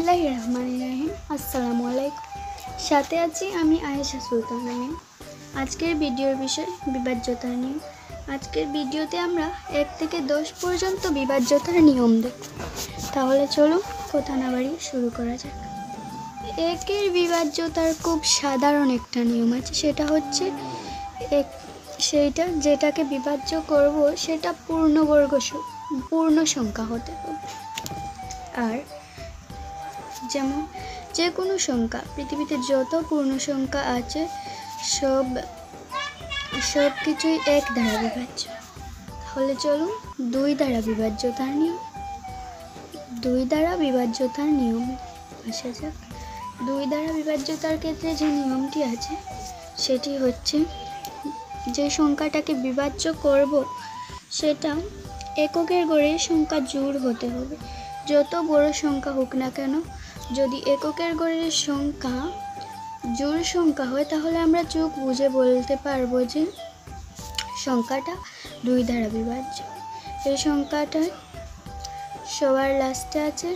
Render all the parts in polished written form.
বিসমিল্লাহির রহমানির রহিম। আসসালামু আলাইকুম। সাথে আছি আমি আয়েশা সুলতান আমিন। আজকের ভিডিওর বিষয় বিভাজ্যতা নিয়ে। আজকের ভিডিওতে আমরা 1 থেকে 10 পর্যন্ত বিভাজ্যতার নিয়ম দেখব। তাহলে চলুন কথা না বাড়িয়ে শুরু করা যাক। 1-এর বিভাজ্যতার খুব সাধারণ একটা নিয়ম আছে, সেটা হচ্ছে যেটাকে বিভাজ্য করব সেটা পূর্ণ সংখ্যা হতে হবে। আর যেমন যে কোনো সংখ্যা, পৃথিবীতে যত পূর্ণ সংখ্যা আছে সব কিছুই 1 দ্বারা বিভাজ্য। তাহলে চলুন 2 দ্বারা বিভাজ্যতার নিয়মে আসা যাক। 2 দ্বারা বিভাজ্যতার ক্ষেত্রে যে নিয়মটি আছে সেটি হচ্ছে, যে সংখ্যাটাকে বিভাজ্য করব সেটা এককের গড়ের সংখ্যা জোড় হতে হবে। যত বড় সংখ্যা হোক না কেন, যদি এককের গড়ের সংখ্যা জোড় সংখ্যা হয় তাহলে আমরা চোখ বুঝে বলতে পারবো যে সংখ্যাটা 2 দ্বারা বিভাজ্য। এই সংখ্যাটা সবার লাস্টে আছে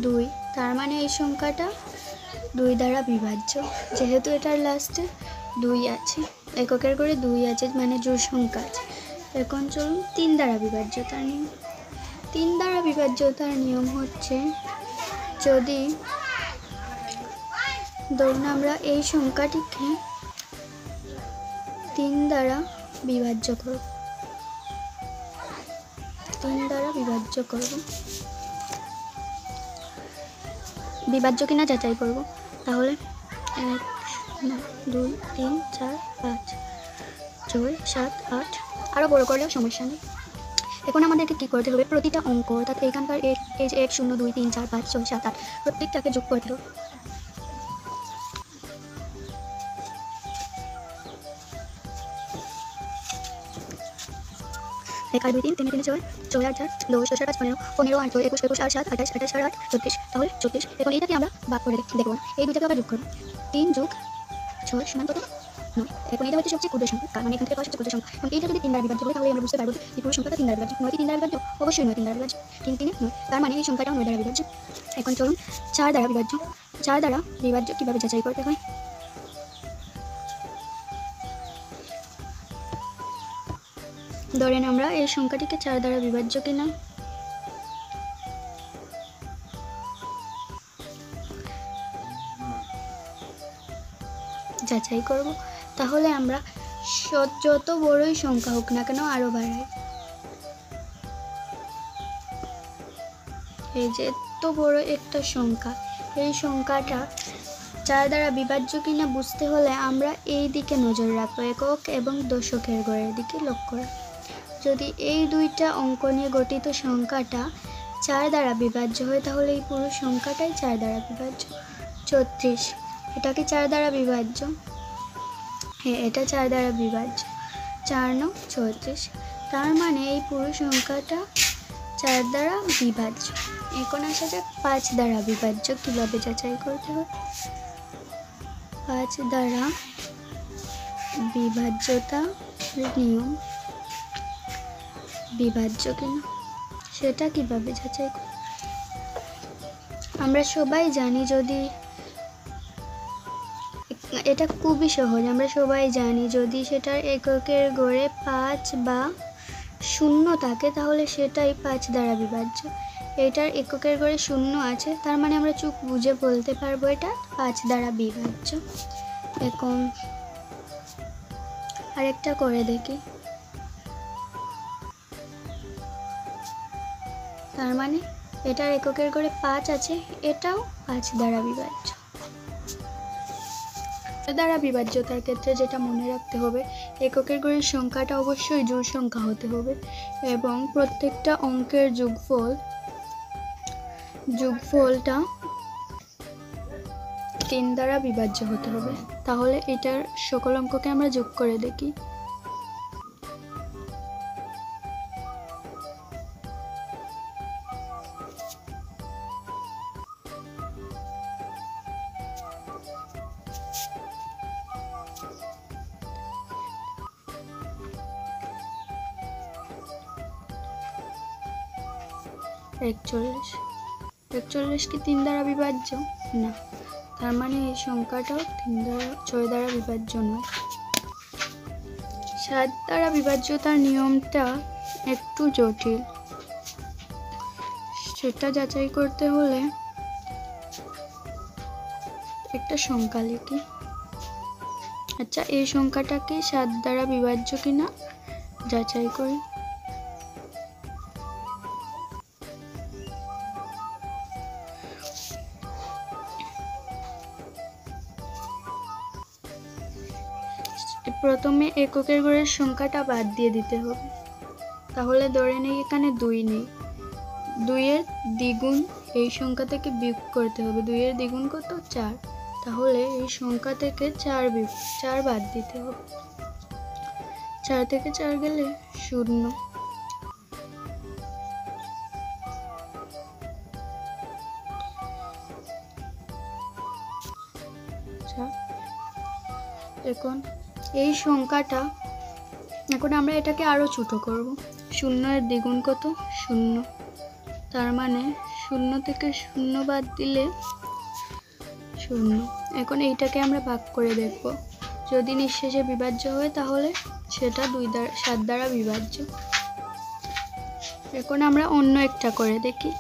2, তার মানে এই সংখ্যাটা 2 দ্বারা বিভাজ্য। যেহেতু এটার লাস্টে 2 আছে, এককের গড়ে 2 আছে, মানে জোড় সংখ্যা আছে। এখন চলুন 3 দ্বারা বিভাজ্যতার নিয়ম। 3 দ্বারা বিভাজ্যতার নিয়ম হচ্ছে, যদি ধরুন আমরা এই সংখ্যাটিকে 3 দ্বারা বিভাজ্য করব। 3 দ্বারা বিভাজ্য করব, বিভাজ্য কিনা যাচাই করব। তাহলে 1, 2, 3, 4, 5, 6, 7, 8, আরও বড় করলেও সমস্যা নেই। এখন আমাদেরকে কী করতে হবে, প্রতিটা অঙ্ক অর্থাৎ এখানকার এই যে 1, 0, 2, 3, 4, 5, 6, 7, 8 প্রত্যেকটাকে যোগ করতে হবে। এক আর 2, 3, 3, 6, 6, 8, 10, 10, 5, 15, 15, 8, 21, 21, 8, 7, 28, 28, 8, 34, তাহলে 34। এখন এইটাকে আমরা ভাগ করে দেখব, এই দুটাকে আবার যোগ করব। 3 যোগ 6 সমান কত? 9। এখন এটা হচ্ছে সবচেয়ে ক্ষুদ্র সংখ্যা, কারণ এখান থেকে পাওয়া সবচেয়ে ক্ষুদ্র সংখ্যা। এখন এইটা যদি 3 দ্বারা বিভাজ্য করি তাহলে আমরা বুঝতে পারবো এই পুরো সংখ্যাটা 3 দ্বারা বিভাজ্য। 9 কি 3 দ্বারা বিভাজ্য? অবশ্যই 9 3 দ্বারা বিভাজ্য। 3 3 9, তার মানে এই সংখ্যাটাও 9 দ্বারা বিভাজ্য। এখন চলুন 4 দ্বারা বিভাজ্য। 4 দ্বারা বিভাজ্য কীভাবে যাচাই করতে হয়? ধরেন আমরা এই সংখ্যাটিকে 4 দ্বারা বিভাজ্য কিনা যাচাই করব। তাহলে আমরা যত বড়ই সংখ্যা হোক না কেন আরও বাড়াই। এই যে এত বড় একটা সংখ্যা, এই সংখ্যাটা 4 দ্বারা বিভাজ্য কিনা বুঝতে হলে আমরা এই দিকে নজর রাখবো, একক এবং দশকের গড়ের দিকে লক্ষ্য রাখবো। যদি এই দুইটা অঙ্ক নিয়ে গঠিত সংখ্যাটা 4 দ্বারা বিভাজ্য হয় তাহলে এই পুরো সংখ্যাটাই 4 দ্বারা বিভাজ্য। 34, এটা কি 4 দ্বারা বিভাজ্য? হ্যাঁ, এটা 4 দ্বারা বিভাজ্য। 4 9 34, তার মানে এই পুরো সংখ্যাটা 4 দ্বারা বিভাজ্য। এখন আসা যাক 5 দ্বারা বিভাজ্য কীভাবে যাচাই করতে হবে। 5 দ্বারা বিভাজ্যতা নিয়ম, বিভাজ্য কিনা সেটা কিভাবে যাচাই করব? আমরা সবাই জানি, যদি এটা খুবই সহজ, আমরা সবাই জানি যদি সেটার এককের গড়ে 5 বা 0 থাকে তাহলে সেটাই 5 দ্বারা বিভাজ্য। এটার এককের গড়ে 0 আছে, তার মানে আমরা চোখ বুঝে বলতে পারবো এটা 5 দ্বারা বিভাজ্য। এখন আরেকটা করে দেখি, তার মানে এটার এককের গড়ে 5 আছে, এটাও 5 দ্বারা বিভাজ্য। দ্বারা বিভাজ্যতার ক্ষেত্রে যেটা মনে রাখতে হবে, এককের গড়ের সংখ্যাটা অবশ্যই জোড় সংখ্যা হতে হবে এবং প্রত্যেকটা অঙ্কের যোগফলটা 3 দ্বারা বিভাজ্য হতে হবে। তাহলে এটার সকল অঙ্ককে আমরা যোগ করে দেখি। 41 কি 3 দ্বারা বিভাজ্য? না, তার মানে এই সংখ্যাটাও 6 দ্বারা বিভাজ্য নয়। 7 দ্বারা বিভাজ্যতার নিয়মটা একটু জটিল, সেটা যাচাই করতে হলে একটা সংখ্যা লিখি। আচ্ছা, এই সংখ্যাটা কি 7 দ্বারা বিভাজ্য কিনা যাচাই করি। প্রথমে এককের ঘরের সংখ্যাটা বাদ দিয়ে দিতে হবে। তাহলে ধরে নেই এখানে 2 নেই, 2 এর দ্বিগুণ এই সংখ্যা থেকে বিয়োগ করতে হবে। 2 এর দ্বিগুণ কত? 4। তাহলে এই সংখ্যা থেকে 4 বাদ দিতে হবে। 4 থেকে 4 গেলে 0। এখন এই সংখ্যাটা, এখন আমরা এটাকে আরো ছোট করব। 0 এর দ্বিগুণ কত? 0। তার মানে 0 থেকে 0 বাদ দিলে 0। এখন এইটাকে আমরা ভাগ করে দেখব, যদি নিঃশেষে বিভাজ্য হয় তাহলে সেটা 7 দ্বারা বিভাজ্য। এখন আমরা অন্য একটা করে দেখি।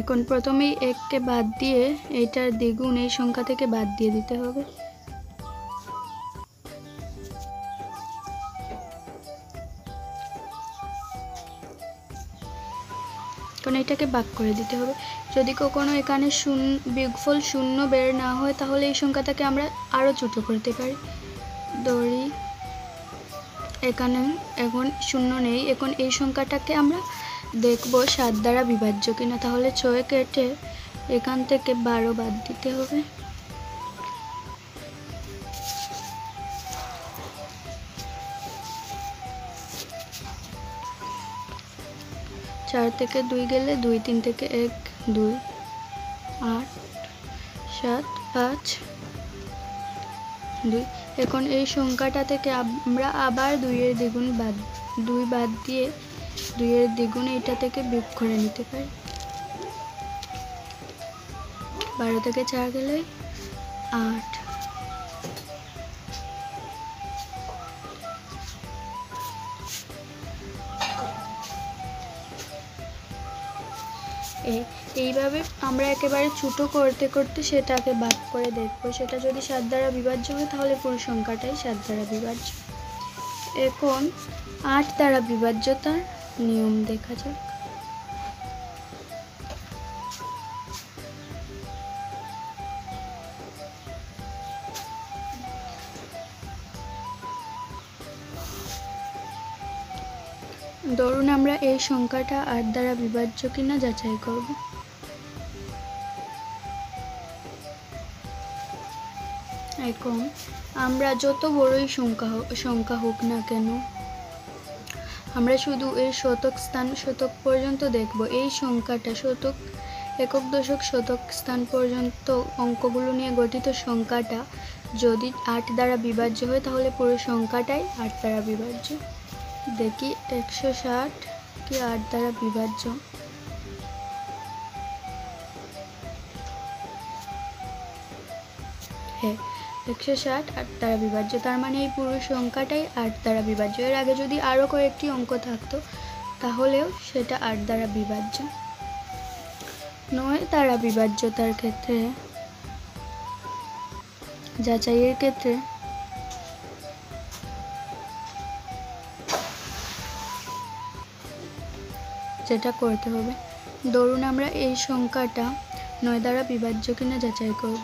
এখন প্রথমেই 1 কে বাদ দিয়ে এইটার দ্বিগুণ এই সংখ্যা থেকে বাদ দিয়ে দিতে হবে। এখন এটাকে ভাগ করে দিতে হবে। যদি কখনো এখানে বিয়োগফল 0 বের না হয় তাহলে এই সংখ্যাটাকে আমরা আরো ছোট করতে পারি। ধরি এখানে এখন 0 নেই, এখন এই সংখ্যাটাকে আমরা দেখব 7 দ্বারা বিভাজ্য কিনা। তাহলে 6 কেটে এখান থেকে 12 বাদ দিতে হবে। চার থেকে 2 গেলে 2, 3 থেকে 1, 2, 8, 7, 5, 2। এখন এই সংখ্যাটা থেকে আমরা আবার 2 এর দ্বিগুণ 2 বাদ দিয়ে 2 এর দ্বিগুণ এটা থেকে বিয়োগ করে নিতে পারি। 12 থেকে 4 গেলে 8। এইভাবে আমরা একেবারে ছোট করতে করতে সেটাকে ভাগ করে দেখব। সেটা যদি 7 দ্বারা বিভাজ্য হয় তাহলে পুরো সংখ্যাটাই 7 দ্বারা বিভাজ্য। এখন 8 দ্বারা বিভাজ্যতার নিয়ম দেখা যাক। ধরুন আমরা এই সংখ্যাটা 8 দ্বারা বিভাজ্য কিনা যাচাই করব। এখন আমরা যত বড়ই সংখ্যা হোক না কেন, আমরা শুধু এর শতক পর্যন্ত দেখব। এই সংখ্যাটা শতক, একক, দশক, শতক স্থান পর্যন্ত অঙ্কগুলো নিয়ে গঠিত সংখ্যাটা যদি 8 দ্বারা বিভাজ্য হয় তাহলে পুরো সংখ্যাটাই 8 দ্বারা বিভাজ্য। দেখি 160 কি 8 দ্বারা বিভাজ্য? হ্যাঁ, 160 8 দ্বারা বিভাজ্য। তার মানে এই পুরো সংখ্যাটাই 8 দ্বারা বিভাজ্য। এর আগে যদি আরো কয়েকটি অঙ্ক থাকতো তাহলেও সেটা 8 দ্বারা বিভাজ্য। 9 দ্বারা বিভাজ্যতার ক্ষেত্রে, যাচাইয়ের ক্ষেত্রে যেটা করতে হবে, ধরুন আমরা এই সংখ্যাটা 9 দ্বারা বিভাজ্য কিনা যাচাই করব।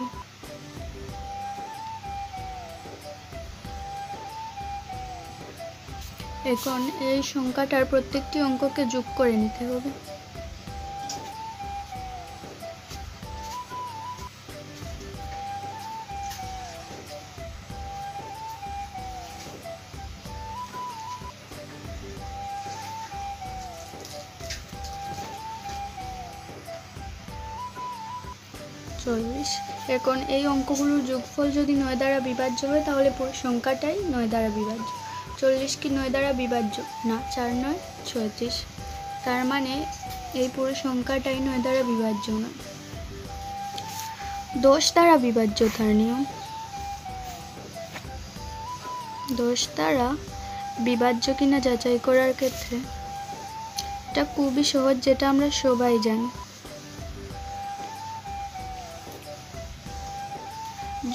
এখন এই সংখ্যাটার প্রত্যেকটি অঙ্ককে যোগ করে নিতে হবে। 40। এখন এই অঙ্কগুলোর যোগফল যদি 9 দ্বারা বিভাজ্য হয় তাহলে পুরো সংখ্যাটাই 9 দ্বারা বিভাজ্য। 40 কি 9 দ্বারা বিভাজ্য? না, 4 9 36। তার মানে এই পুরো সংখ্যাটাই 9 দ্বারা বিভাজ্য নয়। 10 দ্বারা বিভাজ্যতার নিয়ম। 10 দ্বারা বিভাজ্য কিনা যাচাই করার ক্ষেত্রে এটা খুবই সহজ, যেটা আমরা সবাই জানি।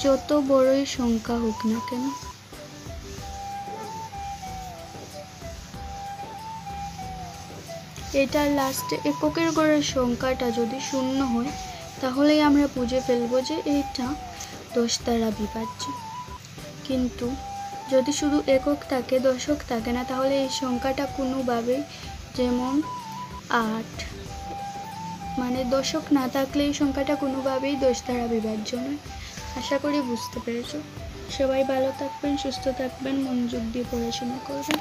যত বড়ই সংখ্যা হোক না কেন, এটার লাস্টে এককের ঘরের সংখ্যাটা যদি 0 হয় তাহলেই আমরা বুঝে ফেলবো যে এটা 10 দ্বারা বিভাজ্য। কিন্তু যদি শুধু একক থাকে, দশক থাকে না, তাহলে এই সংখ্যাটা কোনোভাবেই, যেমন 8, মানে দশক না থাকলে এই সংখ্যাটা কোনোভাবেই 10 দ্বারা বিভাজ্য নয়। আশা করি বুঝতে পেরেছো। সবাই ভালো থাকবেন, সুস্থ থাকবেন, মনোযোগ দিয়ে পড়াশোনা করবেন।